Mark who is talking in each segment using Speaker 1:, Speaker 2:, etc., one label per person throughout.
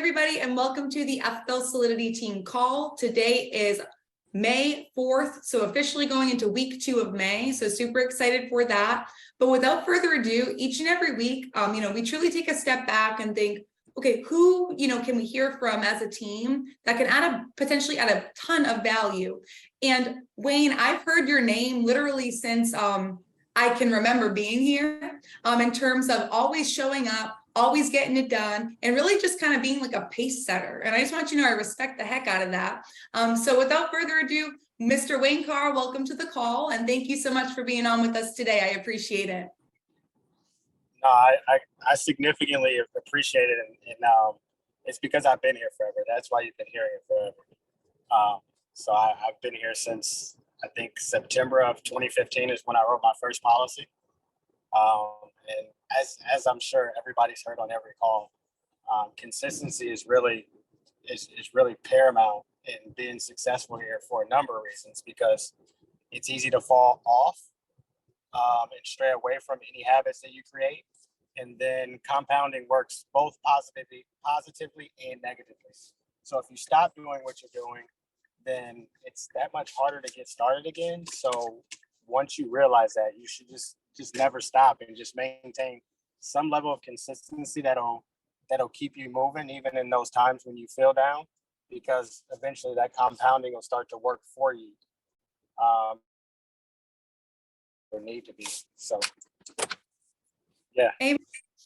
Speaker 1: everybody, and welcome to the FFL Solidity team call. Today is May 4th, so officially going into week 2 of May, so super excited for that. But without further ado, each and every week, we truly take a step back and think, okay, who, can we hear from as a team that can potentially add a ton of value? And Wayne, I've heard your name literally since I can remember being here, in terms of always showing up, always getting it done, and really just kind of being like a pace setter. And I just want you to know I respect the heck out of that. So without further ado, Mr. Wayne Carr, welcome to the call, and thank you so much for being on with us today. I appreciate it.
Speaker 2: No, I significantly appreciate it, and it's because I've been here forever. That's why you've been hearing it forever. So I've been here since, I think, September of 2015 is when I wrote my first policy. And as I'm sure everybody's heard on every call, consistency is really paramount in being successful here for a number of reasons, because it's easy to fall off and stray away from any habits that you create. And then compounding works both positively and negatively. So if you stop doing what you're doing, then it's that much harder to get started again. So once you realize that, you should just never stop and just maintain some level of consistency that'll keep you moving even in those times when you feel down, because eventually that compounding will start to work for you. Or need to be. So yeah.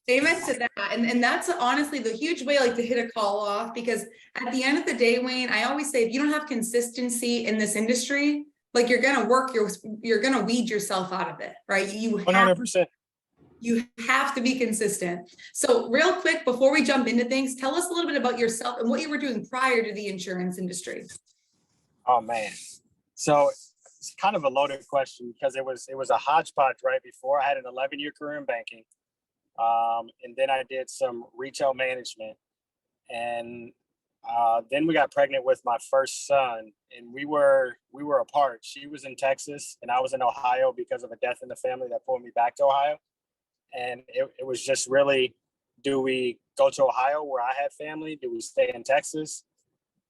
Speaker 1: Amen to that. And that's honestly the huge way to hit a call off, because at the end of the day, Wayne, I always say, if you don't have consistency in this industry, you're going to weed yourself out of it, right?
Speaker 2: 100%.
Speaker 1: You have to be consistent. So real quick, before we jump into things, tell us a little bit about yourself and what you were doing prior to the insurance industry.
Speaker 2: Oh man. So it's kind of a loaded question, because it was a hodgepodge right before. I had an 11-year career in banking. And then I did some retail management, and then we got pregnant with my first son, and we were apart. She was in Texas and I was in Ohio because of a death in the family that pulled me back to Ohio. And it was just really, do we go to Ohio where I had family? Do we stay in Texas,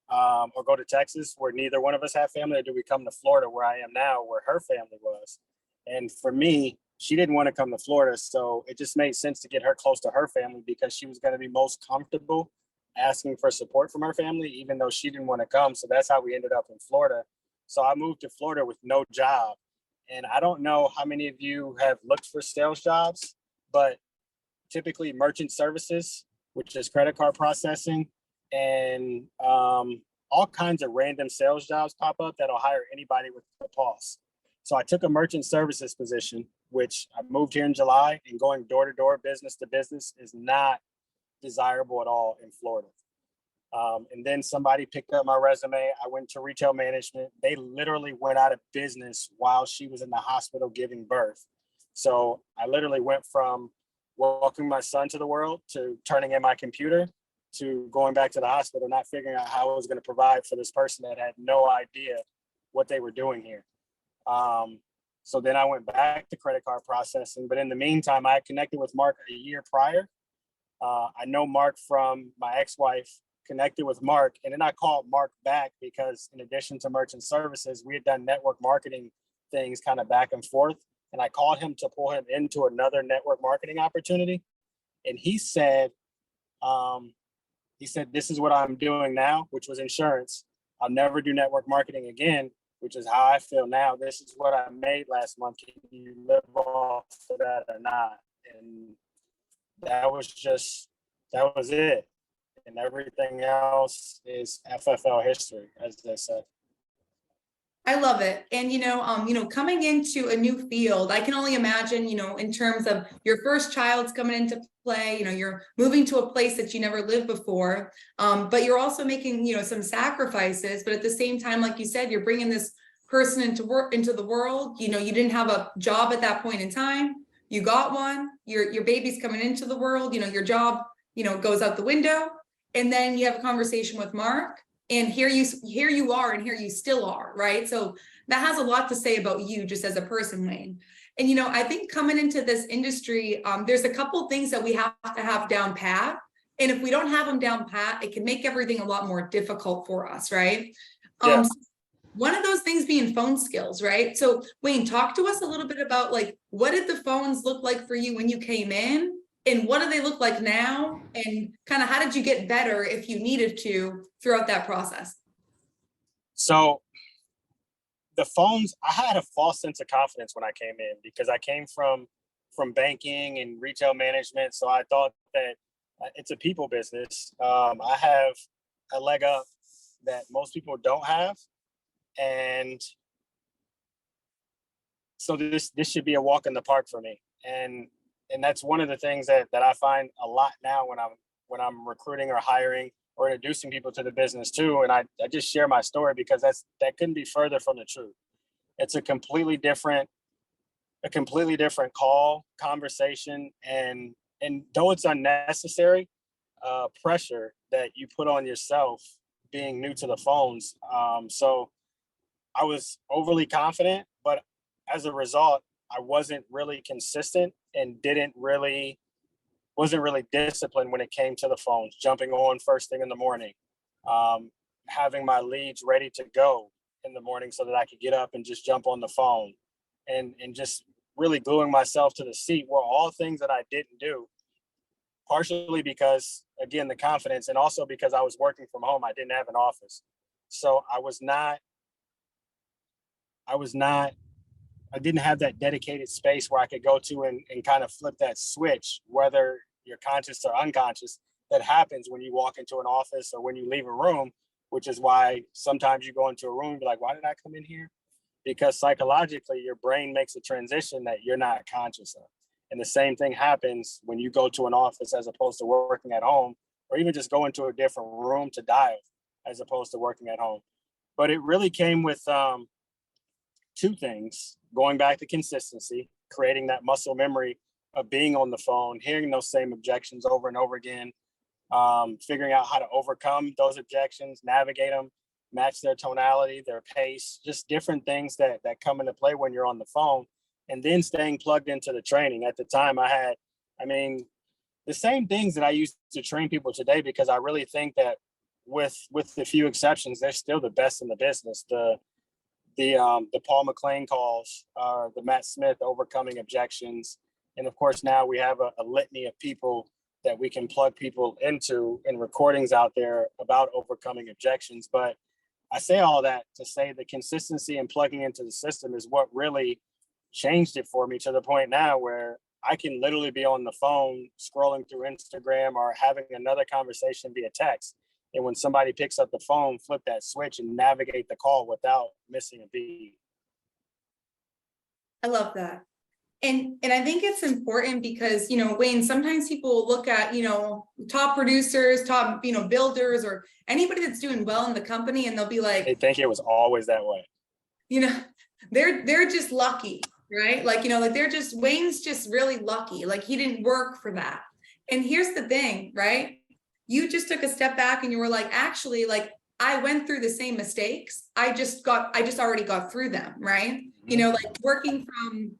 Speaker 2: or go to Texas where neither one of us have family? Or do we come to Florida where I am now, where her family was? And for me, she didn't want to come to Florida, so it just made sense to get her close to her family, because she was going to be most comfortable asking for support from her family, even though she didn't want to come. So that's how we ended up in Florida. So I moved to Florida with no job. And I don't know how many of you have looked for sales jobs, but typically merchant services, which is credit card processing, and all kinds of random sales jobs pop up that'll hire anybody with a pause. So I took a merchant services position, which I moved here in July, and going door to door, business to business is not desirable at all in Florida. And then somebody picked up my resume. I went to retail management. They literally went out of business while she was in the hospital giving birth. So I literally went from welcoming my son to the world to turning in my computer to going back to the hospital, not figuring out how I was going to provide for this person that had no idea what they were doing here. So then I went back to credit card processing. But in the meantime, I had connected with Mark a year prior. I know Mark from my ex-wife, connected with Mark, and then I called Mark back because in addition to merchant services, we had done network marketing things kind of back and forth. And I called him to pull him into another network marketing opportunity. And he said, this is what I'm doing now, which was insurance. I'll never do network marketing again, which is how I feel now. This is what I made last month. Can you live off of that or not? And that was it. And everything else is FFL history, as they said.
Speaker 1: I love it. And, coming into a new field, I can only imagine, in terms of your first child's coming into play, you're moving to a place that you never lived before, but you're also making, some sacrifices. But at the same time, like you said, you're bringing this person into the world. You didn't have a job at that point in time. You got one, your baby's coming into the world, your job, goes out the window. And then you have a conversation with Mark. And here you are, and here you still are, right? So that has a lot to say about you just as a person, Wayne. And, I think coming into this industry, there's a couple things that we have to have down pat And if we don't have them down pat, it can make everything a lot more difficult for us, right?
Speaker 2: Yeah.
Speaker 1: One of those things being phone skills, right? So Wayne, talk to us a little bit about like, what did the phones look like for you when you came in? And what do they look like now? And kind of how did you get better if you needed to throughout that process?
Speaker 2: So the phones, I had a false sense of confidence when I came in because I came from banking and retail management. So I thought that it's a people business. I have a leg up that most people don't have. And so this should be a walk in the park for me. And that's one of the things that I find a lot now when I'm recruiting or hiring or introducing people to the business too. And I just share my story because that couldn't be further from the truth. It's a completely different conversation. And though it's unnecessary pressure that you put on yourself being new to the phones. So I was overly confident, but as a result, I wasn't really consistent and wasn't really disciplined when it came to the phones, jumping on first thing in the morning, having my leads ready to go in the morning so that I could get up and just jump on the phone, and just really gluing myself to the seat were all things that I didn't do, partially because, again, the confidence, and also because I was working from home. I didn't have an office. So I didn't have that dedicated space where I could go to and kind of flip that switch, whether you're conscious or unconscious. That happens when you walk into an office or when you leave a room, which is why sometimes you go into a room and be like, why did I come in here? Because psychologically, your brain makes a transition that you're not conscious of. And the same thing happens when you go to an office as opposed to working at home, or even just go into a different room to dive as opposed to working at home. But it really came with two things: going back to consistency, creating that muscle memory of being on the phone, hearing those same objections over and over again, figuring out how to overcome those objections, navigate them, match their tonality, their pace, just different things that come into play when you're on the phone. And then staying plugged into the training. At the time the same things that I used to train people today, because I really think that with a few exceptions, they're still the best in the business. The Paul McLean calls, the Matt Smith overcoming objections. And of course, now we have a litany of people that we can plug people into and recordings out there about overcoming objections. But I say all that to say the consistency and plugging into the system is what really changed it for me, to the point now where I can literally be on the phone scrolling through Instagram or having another conversation via text. And when somebody picks up the phone, flip that switch and navigate the call without missing a beat.
Speaker 1: I love that. And I think it's important because, Wayne, sometimes people look at, top producers, top, builders, or anybody that's doing well in the company, and they'll be like,
Speaker 2: They think it was always that way.
Speaker 1: They're just lucky, right? Like, Wayne's just really lucky. Like, he didn't work for that. And here's the thing, right? You just took a step back and you were like, actually, like, I went through the same mistakes. I just already got through them, right?
Speaker 2: Mm-hmm.
Speaker 1: Like working from,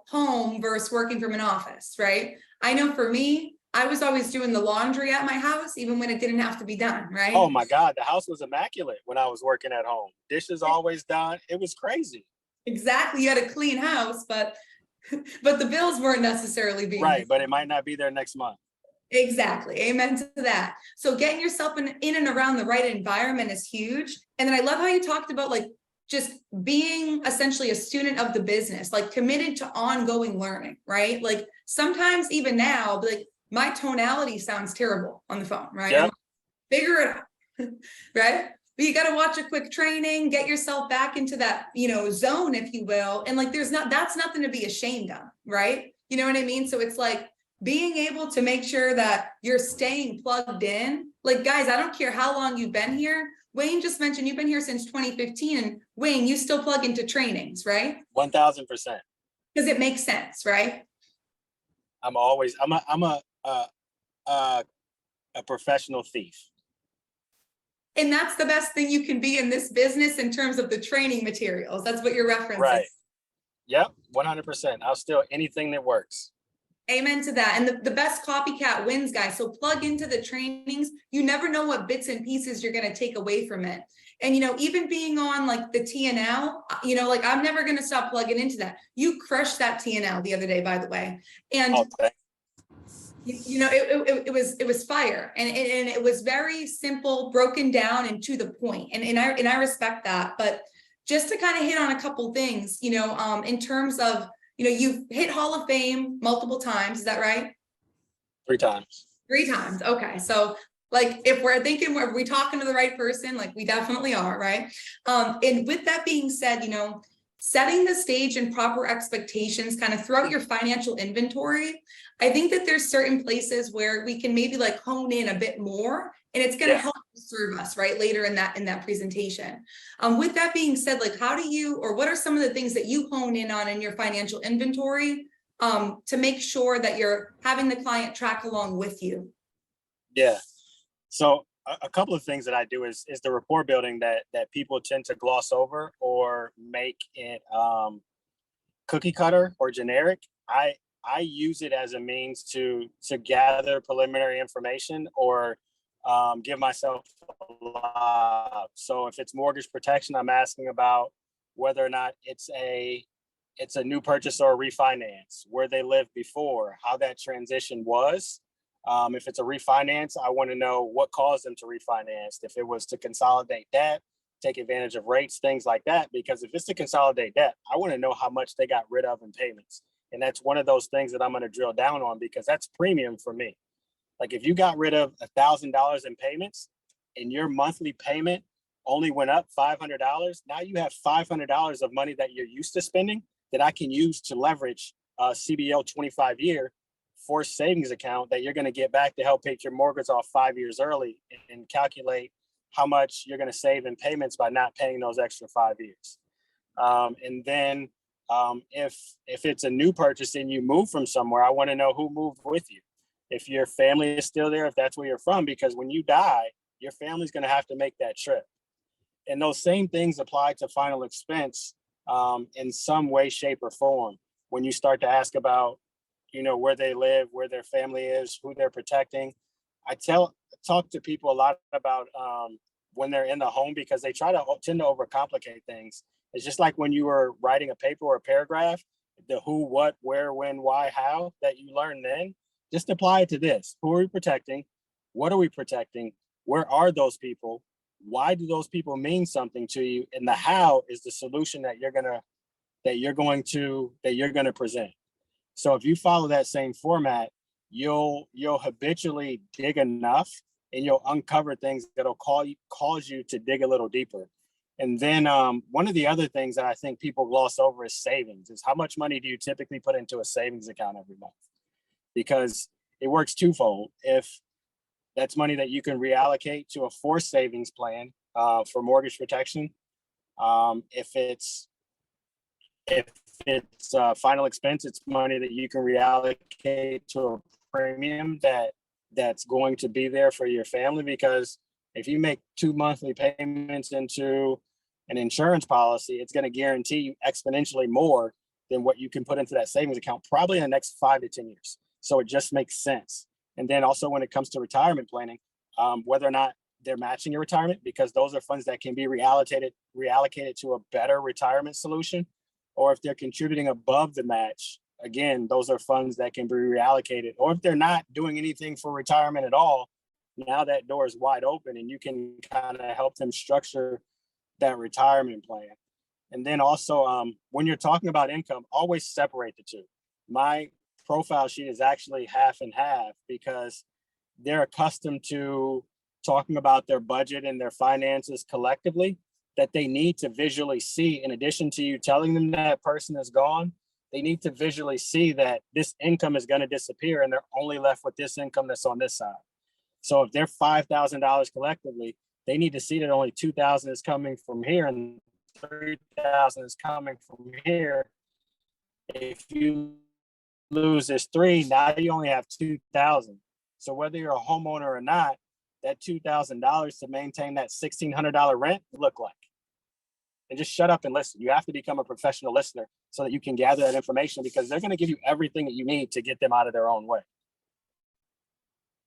Speaker 1: home versus working from an office, right? I know for me, I was always doing the laundry at my house, even when it didn't have to be done, right?
Speaker 2: Oh my God, the house was immaculate when I was working at home. Dishes always done. It was crazy.
Speaker 1: Exactly. You had a clean house, but the bills weren't necessarily being
Speaker 2: right, but it might not be there next month.
Speaker 1: Exactly. Amen to that. So getting yourself in and around the right environment is huge. And then I love how you talked about like just being essentially a student of the business, like committed to ongoing learning, right? Like sometimes even now, like my tonality sounds terrible on the phone, right?
Speaker 2: Yep.
Speaker 1: Figure it out, right? But you got to watch a quick training, get yourself back into that, zone, if you will. And like, that's nothing to be ashamed of, right? You know what I mean? So it's like being able to make sure that you're staying plugged in. Like, guys, I don't care how long you've been here. Wayne just mentioned you've been here since 2015, and Wayne, you still plug into trainings, right?
Speaker 2: 1000%.
Speaker 1: Because it makes sense, right?
Speaker 2: I'm a professional thief.
Speaker 1: And that's the best thing you can be in this business in terms of the training materials. That's what you're referencing.
Speaker 2: Right. Yep. 100%. I'll steal anything that works.
Speaker 1: Amen to that. And the best copycat wins, guys. So plug into the trainings. You never know what bits and pieces you're going to take away from it. And, even being on like the TNL, like I'm never going to stop plugging into that. You crushed that TNL the other day, by the way. And it was fire, and it was very simple, broken down, and to the point. And I respect that. But just to kind of hit on a couple things, in terms of, you've hit Hall of Fame multiple times. Is that right?
Speaker 2: 3 times.
Speaker 1: 3 times. Okay. So like, if we're thinking, are we talking to the right person? Like, we definitely are, right? And with that being said, setting the stage and proper expectations kind of throughout your financial inventory, I think that there's certain places where we can maybe like hone in a bit more, and it's going to help serve us right later in that presentation. With that being said, like, how do you, or what are some of the things that you hone in on in your financial inventory to make sure that you're having the client track along with you?
Speaker 2: Yeah. So a couple of things that I do is the rapport building that people tend to gloss over or make it cookie cutter or generic. I use it as a means to gather preliminary information or give myself a lot. So if it's mortgage protection, I'm asking about whether or not it's a new purchase or a refinance, where they lived before, how that transition was. If it's a refinance, I want to know what caused them to refinance. If it was to consolidate debt, take advantage of rates, things like that. Because if it's to consolidate debt, I want to know how much they got rid of in payments. And that's one of those things that I'm going to drill down on, because that's premium for me. Like, if you got rid of $1,000 in payments and your monthly payment only went up $500, now you have $500 of money that you're used to spending that I can use to leverage a CBO 25-year forced savings account that you're going to get back to help pay your mortgage off 5 years early, and calculate how much you're going to save in payments by not paying those extra 5 years. And then if it's a new purchase and you move from somewhere, I want to know who moved with you. If your family is still there, if that's where you're from, because when you die, your family's going to have to make that trip. And those same things apply to final expense in some way, shape, or form. When you start to ask about, where they live, where their family is, who they're protecting. I talk to people a lot about when they're in the home, because they tend to overcomplicate things. It's just like when you were writing a paper or a paragraph, the who, what, where, when, why, how that you learn then, just apply it to this. Who are we protecting? What are we protecting? Where are those people? Why do those people mean something to you? And the how is the solution that you're going to present. So if you follow that same format, you'll habitually dig enough, and you'll uncover things that'll cause you to dig a little deeper. And then one of the other things that I think people gloss over is savings. Is how much money do you typically put into a savings account every month? Because it works twofold. If that's money that you can reallocate to a forced savings plan for mortgage protection, if it's final expense, it's money that you can reallocate to a premium that's going to be there for your family. Because if you make 2 monthly payments into an insurance policy, it's going to guarantee you exponentially more than what you can put into that savings account probably in the next 5 to 10 years. So it just makes sense. And then also when it comes to retirement planning, whether or not they're matching your retirement, because those are funds that can be reallocated to a better retirement solution. Or if they're contributing above the match, again, those are funds that can be reallocated. Or if they're not doing anything for retirement at all, now that door is wide open, and you can kind of help them structure that retirement plan. And then also, when you're talking about income, always separate the two. My profile sheet is actually half and half, because they're accustomed to talking about their budget and their finances collectively, that they need to visually see. In addition to you telling them that person is gone, they need to visually see that this income is going to disappear, and they're only left with this income that's on this side. So if they're $5,000 collectively, they need to see that only $2,000 is coming from here and $3,000 is coming from here. If you lose this $3,000, now you only have $2,000. So whether you're a homeowner or not, that $2,000 to maintain that $1,600 rent look like. and just shut up and listen. You have to become a professional listener so that you can gather that information, because they're going to give you everything that you need to get them out of their own way.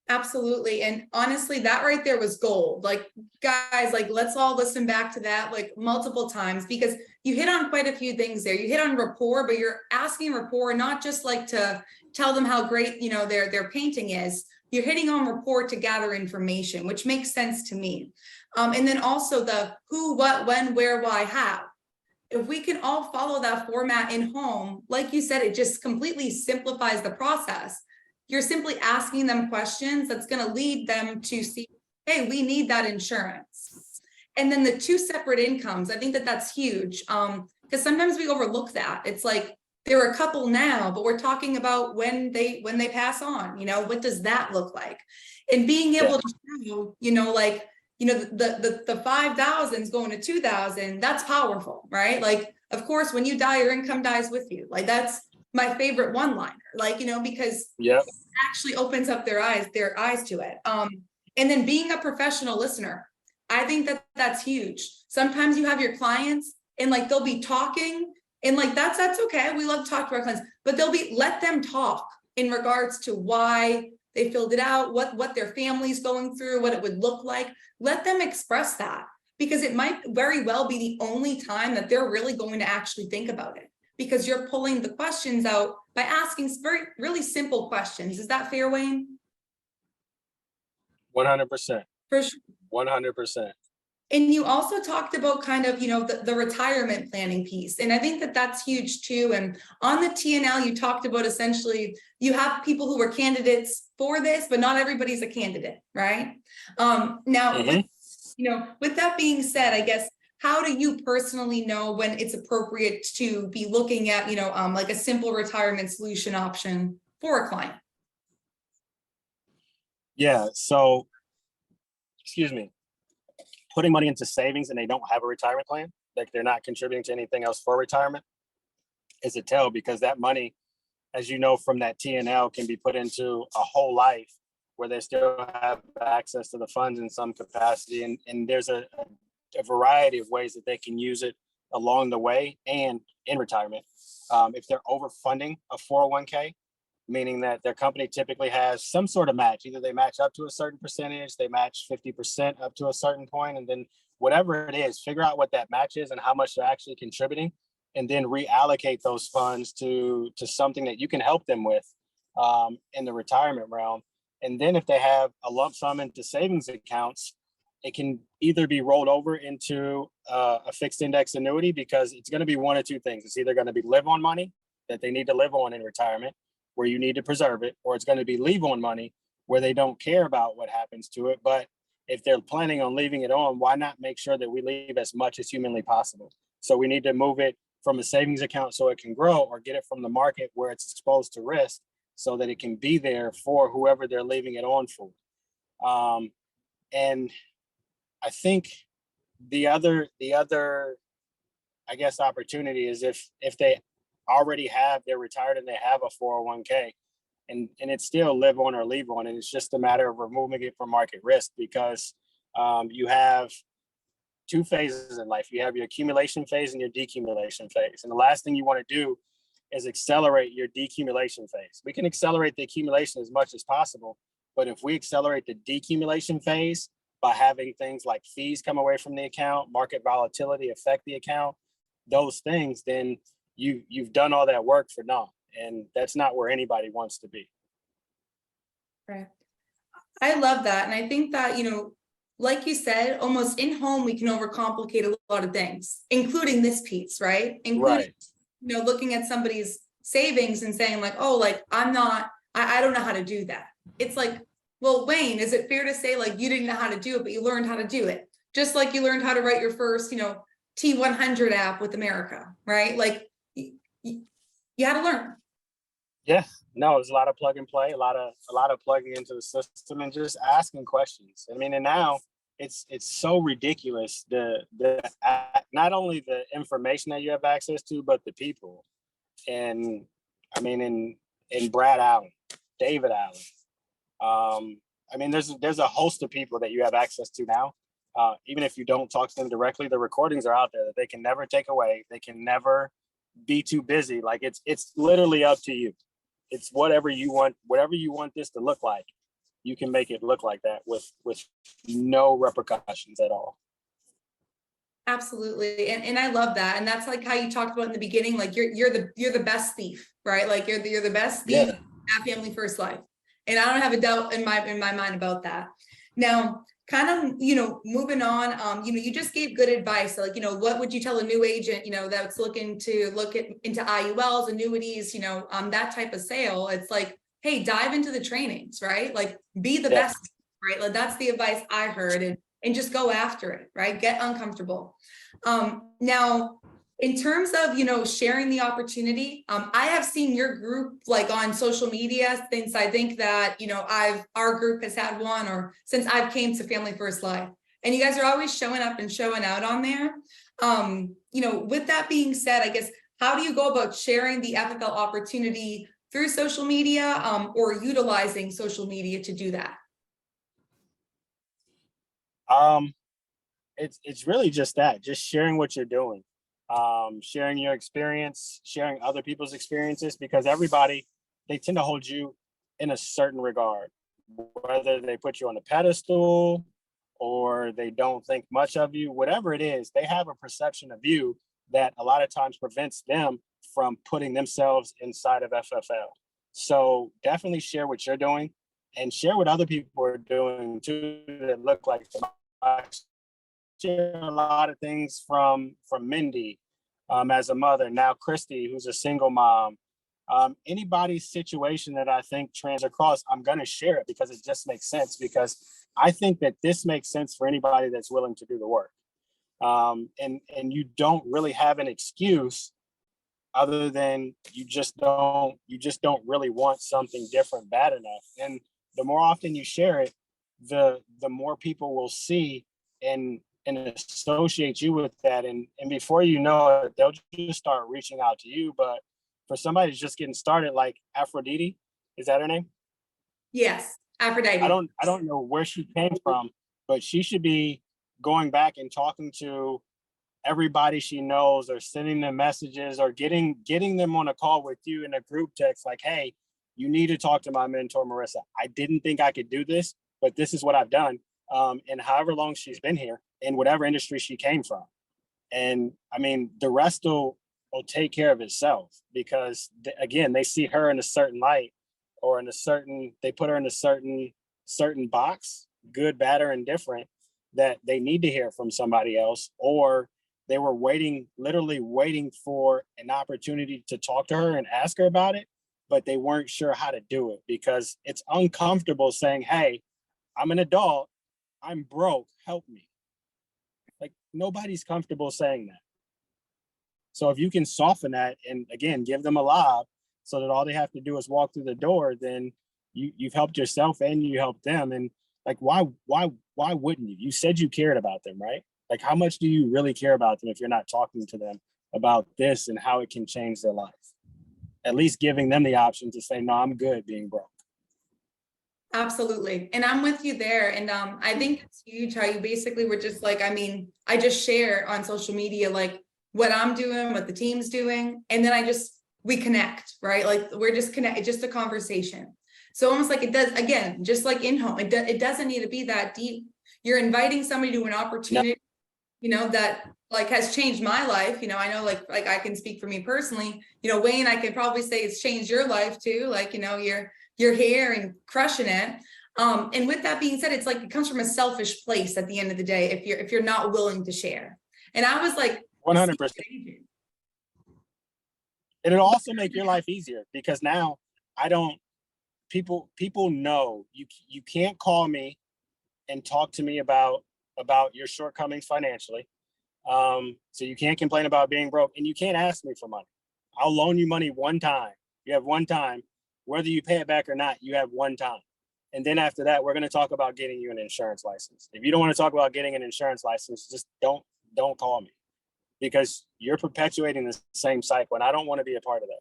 Speaker 1: Absolutely. And honestly, that right there was gold. Like, guys, like, let's all listen back to that like multiple times, because you hit on quite a few things there. You hit on rapport, but you're asking rapport, not just like to tell them how great, you know, their painting is. You're hitting on rapport to gather information, which makes sense to me. And then also the who, what, when, where, why, how. If we can all follow that format in home, like you said, it just completely simplifies the process. You're simply asking them questions that's going to lead them to see, hey, we need that insurance. And then the two separate incomes, I think that that's huge, because sometimes we overlook that. It's like they're a couple now, but we're talking about when they pass on. You know, what does that look like? And being able to show, you know, like, you know, the 5,000 is going to 2,000. That's powerful, right? Like, of course, when you die, your income dies with you. Like, that's my favorite one-liner, like, you know, because it actually opens up their eyes to it. And then being a professional listener, I think that that's huge. Sometimes you have your clients and like they'll be talking, and like that's okay. We love to talk to our clients, but let them talk in regards to why they filled it out, what their family's going through, what it would look like. Let them express that, because it might very well be the only time that they're really going to actually think about it, because you're pulling the questions out by asking really simple questions. Is that fair, Wayne?
Speaker 2: 100%.
Speaker 1: For sure.
Speaker 2: 100%.
Speaker 1: And you also talked about kind of, you know, the retirement planning piece. And I think that that's huge too. And on the TNL, you talked about essentially, you have people who were candidates for this, but not everybody's a candidate, right? Now, with that being said, I guess, how do you personally know when it's appropriate to be looking at, you know, like a simple retirement solution option for a client?
Speaker 2: Yeah. So, excuse me, putting money into savings and they don't have a retirement plan, like they're not contributing to anything else for retirement, is a tell, because that money, as you know from that TNL, can be put into a whole life where they still have access to the funds in some capacity. And there's a variety of ways that they can use it along the way and in retirement. If they're overfunding a 401k, meaning that their company typically has some sort of match. Either they match up to a certain percentage, they match 50% up to a certain point, and then whatever it is, figure out what that match is and how much they're actually contributing, and then reallocate those funds to something that you can help them with in the retirement realm. And then if they have a lump sum into savings accounts, it can either be rolled over into a fixed index annuity, because it's going to be one of two things. It's either going to be live on money that they need to live on in retirement, where you need to preserve it, or it's going to be leave on money where they don't care about what happens to it. But if they're planning on leaving it on, why not make sure that we leave as much as humanly possible? So we need to move it from a savings account so it can grow, or get it from the market where it's exposed to risk so that it can be there for whoever they're leaving it on for. And I think the other, I guess, opportunity is if they already they're retired and they have a 401k, and it's still live on or leave on, and it's just a matter of removing it from market risk, because you have two phases in life. You have your accumulation phase and your decumulation phase, and the last thing you want to do is accelerate your decumulation phase. We can accelerate the accumulation as much as possible, but if we accelerate the decumulation phase by having things like fees come away from the account, market volatility affect the account, those things, then you've done all that work for naught, and that's not where anybody wants to be.
Speaker 1: Right. I love that. And I think that, you know, like you said, almost in home, we can overcomplicate a lot of things, including this piece, right? Including, you know, looking at somebody's savings and saying like, oh, like, I don't know how to do that. It's like, well, Wayne, is it fair to say like you didn't know how to do it, but you learned how to do it? Just like you learned how to write your first, you know, T100 app with America, right? Like, you had to learn.
Speaker 2: Yeah, no, there's a lot of plug and play, a lot of plugging into the system and just asking questions. I mean, and now it's so ridiculous, the not only the information that you have access to, but the people. And I mean, in Brad Allen, David Allen, I mean, there's a host of people that you have access to now, Even if you don't talk to them directly, the recordings are out there that they can never take away. They can never be too busy. Like it's literally up to you. It's whatever you want this to look like. You can make it look like that with no repercussions at all.
Speaker 1: Absolutely. And I love that. And that's like how you talked about in the beginning, like you're the best thief, right? Like you're the best thief at Family First Life. And I don't have a doubt in my mind about that. Now, kind of, moving on, you just gave good advice. Like, what would you tell a new agent, that's looking to into IULs, annuities, that type of sale? It's like, hey, dive into the trainings, right? Like be the best, right? Like that's the advice I heard, and just go after it, right? Get uncomfortable. Now, in terms of, sharing the opportunity, I have seen your group like on social media since I think that, our group has had one, or since I've came to Family First Life, and you guys are always showing up and showing out on there. With that being said, I guess, how do you go about sharing the FFL opportunity through social media, or utilizing social media to do that?
Speaker 2: It's really just that, just sharing what you're doing, sharing your experience, sharing other people's experiences, because everybody, they tend to hold you in a certain regard, whether they put you on a pedestal or they don't think much of you, whatever it is, they have a perception of you that a lot of times prevents them from putting themselves inside of FFL. So definitely share what you're doing and share what other people are doing too that look like them. I share a lot of things from Mindy, as a mother, now Christy, who's a single mom. Anybody's situation that I think trans across, I'm going to share it because it just makes sense, because I think that this makes sense for anybody that's willing to do the work. And you don't really have an excuse other than you just don't really want something different bad enough. And the more often you share it, the more people will see and associate you with that. And before you know it, they'll just start reaching out to you. But for somebody who's just getting started, like Aphrodite, is that her name?
Speaker 1: Yes, Aphrodite.
Speaker 2: I don't know where she came from, but she should be going back and talking to everybody she knows, or sending them messages, or getting them on a call with you in a group text, like, hey, you need to talk to my mentor, Marissa. I didn't think I could do this, but this is what I've done. And however long she's been here, in whatever industry she came from. And I mean, the rest will take care of itself, because again, they see her in a certain light, or they put her in a certain box, good, bad, or indifferent, that they need to hear from somebody else, or they were literally waiting for an opportunity to talk to her and ask her about it, but they weren't sure how to do it, because it's uncomfortable saying, hey, I'm an adult, I'm broke, help me. Like, nobody's comfortable saying that. So if you can soften that and, again, give them a lob so that all they have to do is walk through the door, then you've helped yourself and you helped them. And like, why wouldn't you? You said you cared about them, right? Like, how much do you really care about them if you're not talking to them about this and how it can change their life? At least giving them the option to say, no, I'm good being broke.
Speaker 1: Absolutely. And I'm with you there. And I think it's huge how you basically were just like, I just share on social media, like what I'm doing, what the team's doing. And then we connect, right? Like we're just connected, just a conversation. So almost like it does, again, just like in home, it doesn't need to be that deep. You're inviting somebody to an opportunity, that like has changed my life. I know like I can speak for me personally, Wayne, I could probably say it's changed your life too. Like, you're here and crushing it. And with that being said, it's like, it comes from a selfish place at the end of the day, if you're not willing to share. And I was like,
Speaker 2: 100%. It'll also make your life easier, because now people know you can't call me and talk to me about your shortcomings financially. So you can't complain about being broke, and you can't ask me for money. I'll loan you money one time. You have one time, whether you pay it back or not, you have one time. And then after that, we're going to talk about getting you an insurance license. If you don't want to talk about getting an insurance license, just don't call me, because you're perpetuating the same cycle, and I don't want to be a part of that.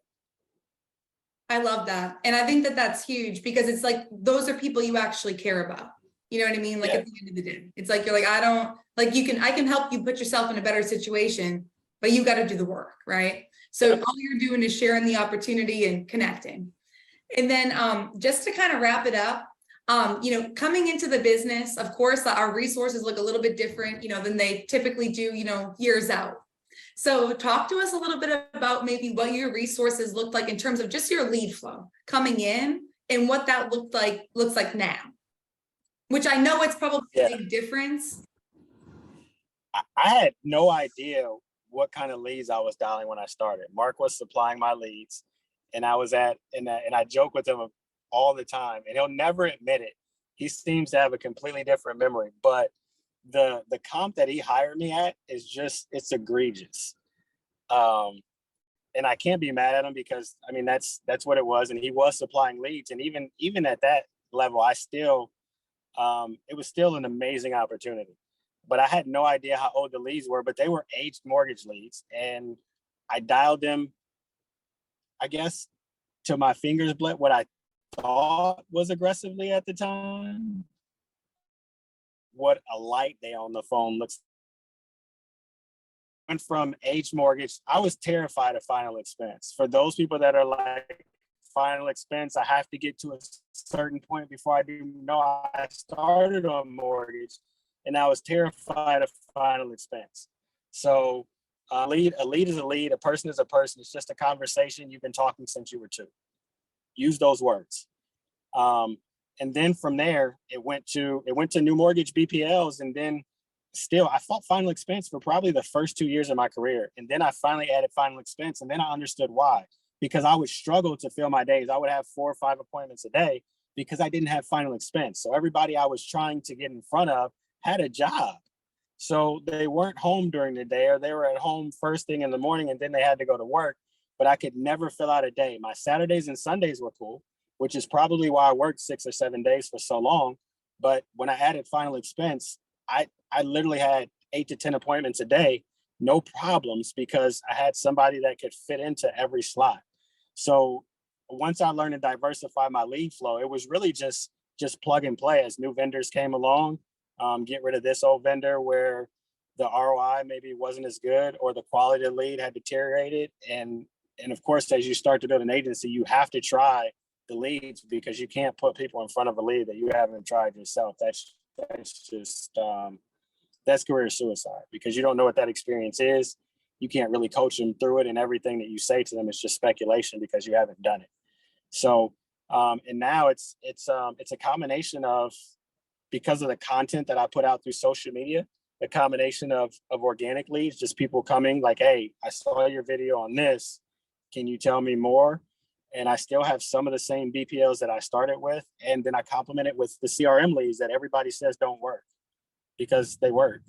Speaker 1: I love that. And I think that that's huge, because it's like, those are people you actually care about. You know what I mean? Like
Speaker 2: Yeah.
Speaker 1: at the end of the day, it's like, you're like, I can help you put yourself in a better situation, but you got to do the work, right? So
Speaker 2: Yep.
Speaker 1: all you're doing is sharing the opportunity and connecting. And then just to kind of wrap it up, coming into the business, of course, our resources look a little bit different, than they typically do, years out. So talk to us a little bit about maybe what your resources looked like in terms of just your lead flow coming in and what that looks like now, which I know it's probably a big difference.
Speaker 2: I had no idea what kind of leads I was dialing when I started. Mark was supplying my leads, and I was and I joke with him all the time, and he'll never admit it. He seems to have a completely different memory, but the comp that he hired me at is it's egregious. And I can't be mad at him because I mean that's what it was, and he was supplying leads, and even at that level, I still it was still an amazing opportunity. But I had no idea how old the leads were, but they were aged mortgage leads, and I dialed them, I guess, to my fingers bled what I thought was aggressively at the time. What a light day on the phone looks. Went from aged mortgage. I was terrified of final expense. For those people that are like, final expense, I have to get to a certain point before I do. No, I started on mortgage, and I was terrified of final expense. So a lead is a lead. A person is a person. It's just a conversation. You've been talking since you were 2. Use those words. And then from there, it went to new mortgage BPLs, and then still I fought final expense for probably the first 2 years of my career, and then I finally added final expense, and then I understood why. Because I would struggle to fill my days. I would have 4 or 5 appointments a day because I didn't have final expense. So everybody I was trying to get in front of had a job. So they weren't home during the day, or they were at home first thing in the morning and then they had to go to work. But I could never fill out a day. My Saturdays and Sundays were cool, which is probably why I worked 6 or 7 days for so long. But when I added final expense, I literally had 8 to 10 appointments a day, no problems, because I had somebody that could fit into every slot. So once I learned to diversify my lead flow, it was really just plug and play as new vendors came along. Get rid of this old vendor where the ROI maybe wasn't as good or the quality of the lead had deteriorated. And of course, as you start to build an agency, you have to try the leads because you can't put people in front of a lead that you haven't tried yourself. That's just that's career suicide because you don't know what that experience is. You can't really coach them through it, and everything that you say to them is just speculation because you haven't done it. So, and now it's a combination of, because of the content that I put out through social media, the combination of organic leads, just people coming like, hey, I saw your video on this. Can you tell me more? And I still have some of the same BPLs that I started with. And then I complement it with the CRM leads that everybody says don't work because they work.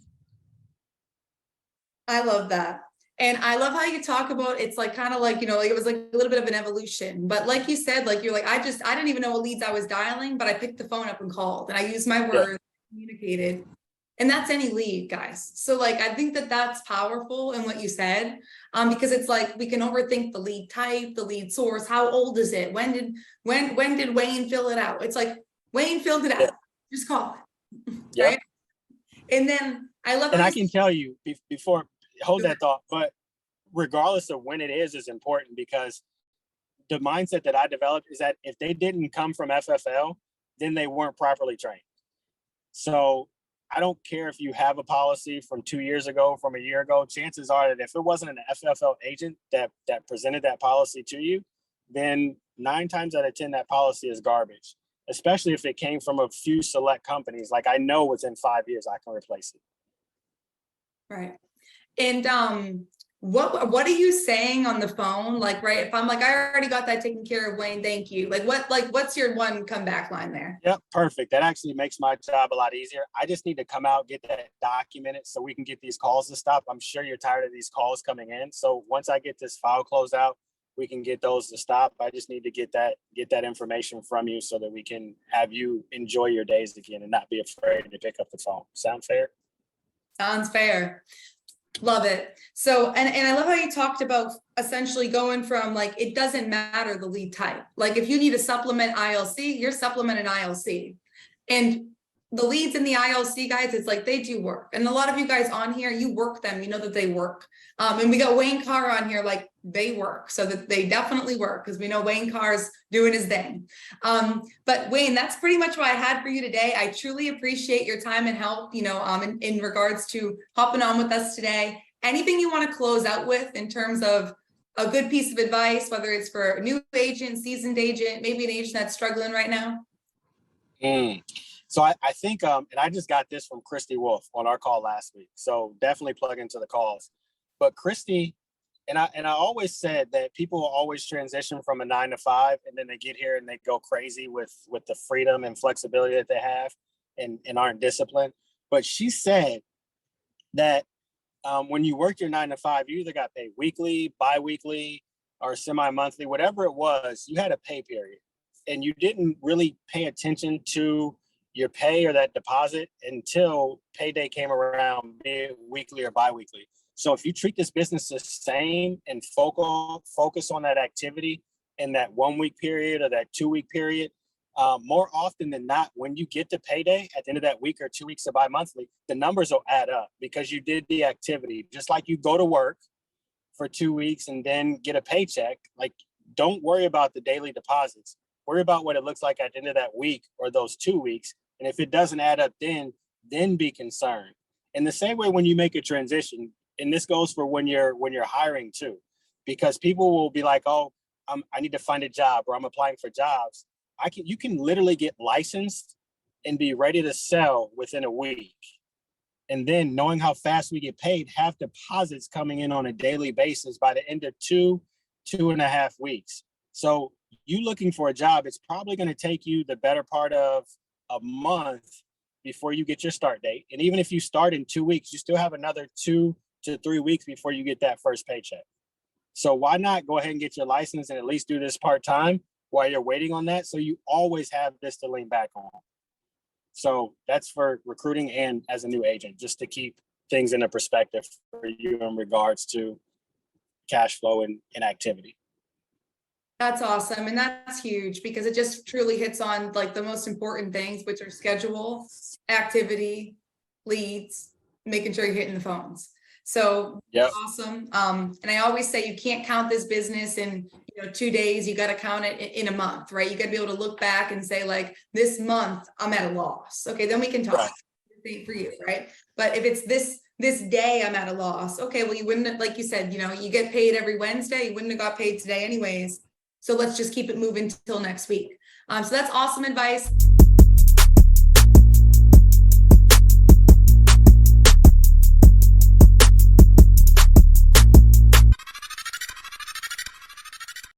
Speaker 1: I love that. And I love how you talk about it's like kind of like, like it was like a little bit of an evolution. But like you said, like you're like, I didn't even know what leads I was dialing, but I picked the phone up and called and I used my words, communicated. And that's any lead, guys. So like, I think that that's powerful in what you said, because it's like, we can overthink the lead type, the lead source. How old is it? When did Wayne fill it out? It's like, Wayne filled it out. Just call it.
Speaker 2: Yeah.
Speaker 1: Right. And then I love,
Speaker 2: and I can tell you before, hold that thought, but regardless of when it is important, because the mindset that I developed is that if they didn't come from FFL, then they weren't properly trained. So I don't care if you have a policy from 2 years ago, from a year ago, chances are that if it wasn't an FFL agent that presented that policy to you, then 9 times out of 10, that policy is garbage, especially if it came from a few select companies. Like I know within 5 years, I can replace it.
Speaker 1: Right. And what are you saying on the phone? Like, right, if I'm like, I already got that taken care of, Wayne, thank you. What's your one comeback line there?
Speaker 2: Yep, perfect. That actually makes my job a lot easier. I just need to come out, get that documented so we can get these calls to stop. I'm sure you're tired of these calls coming in. So once I get this file closed out, we can get those to stop. I just need to get that information from you so that we can have you enjoy your days again and not be afraid to pick up the phone. Sound fair?
Speaker 1: Sounds fair. Love it. So, and I love how you talked about essentially going from like, it doesn't matter the lead type. Like if you need to supplement ILC, you're supplementing ILC. And the leads in the ILC guys, it's like they do work. And a lot of you guys on here, you work them, you know that they work. And we got Wayne Carr on here, like they work, so that they definitely work, because we know Wayne Carr's doing his thing. But Wayne, that's pretty much what I had for you today. I truly appreciate your time and help, in regards to hopping on with us today. Anything you want to close out with in terms of a good piece of advice, whether it's for a new agent, seasoned agent, maybe an agent that's struggling right now?
Speaker 2: So I think, and I just got this from Christy Wolf on our call last week. So definitely plug into the calls. But Christy, and I always said that people will always transition from a 9 to 5, and then they get here and they go crazy with the freedom and flexibility that they have and aren't disciplined. But she said that when you worked your 9 to 5, you either got paid weekly, bi-weekly, or semi-monthly, whatever it was, you had a pay period. And you didn't really pay attention to your pay or that deposit until payday came around, be it weekly or bi-weekly. So if you treat this business the same and focus on that activity in that 1 week period or that 2 week period, more often than not, when you get to payday at the end of that week or 2 weeks or bi-monthly, the numbers will add up because you did the activity. Just like you go to work for 2 weeks and then get a paycheck, like don't worry about the daily deposits. Worry about what it looks like at the end of that week or those 2 weeks. And if it doesn't add up, then be concerned. In the same way, when you make a transition, and this goes for when you're hiring too, because people will be like, oh, I need to find a job, or I'm applying for jobs. You can literally get licensed and be ready to sell within a week. And then knowing how fast we get paid, have deposits coming in on a daily basis by the end of 2.5 weeks. So you looking for a job, it's probably going to take you the better part of a month before you get your start date. And even if you start in 2 weeks, you still have another 2 to 3 weeks before you get that first paycheck. So why not go ahead and get your license and at least do this part-time while you're waiting on that, so you always have this to lean back on. So that's for recruiting and as a new agent, just to keep things in a perspective for you in regards to cash flow and activity.
Speaker 1: That's awesome. And that's huge, because it just truly hits on like the most important things, which are schedule, activity, leads, making sure you're hitting the phones. So
Speaker 2: yep.
Speaker 1: Awesome. And I always say you can't count this business in 2 days. You got to count it in a month, right? You got to be able to look back and say, like, this month I'm at a loss. Okay, then we can talk. Right. For you, right? But if it's this day I'm at a loss, okay, well, you wouldn't, like you said, you get paid every Wednesday. You wouldn't have got paid today anyways. So let's just keep it moving till next week. So that's awesome advice.